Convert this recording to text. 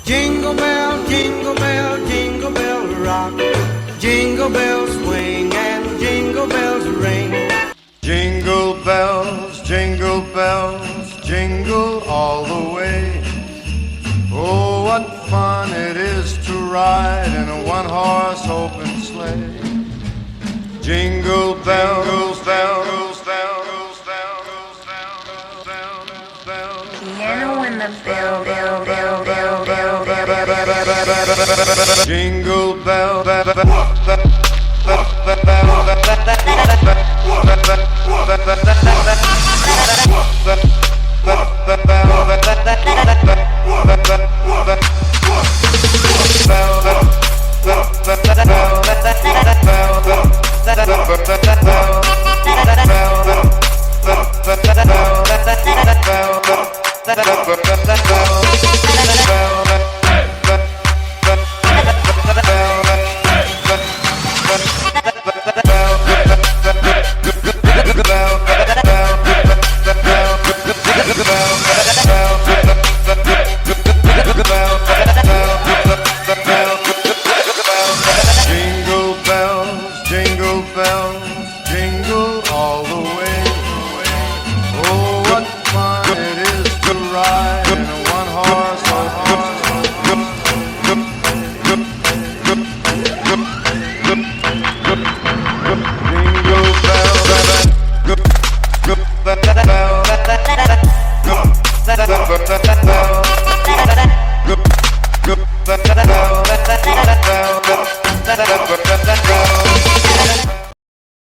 jingle bell rock. Jingle bells swing and jingle bells ring. Jingle bells, jingle all the way. Oh, what fun it is to ride in a one-horse open sleigh. Jingle bells, bells, bells, bells, bells, bells, bells. Piano in the bell, bell, bell, bell, bell, bell, bell. Jingle bell, bell,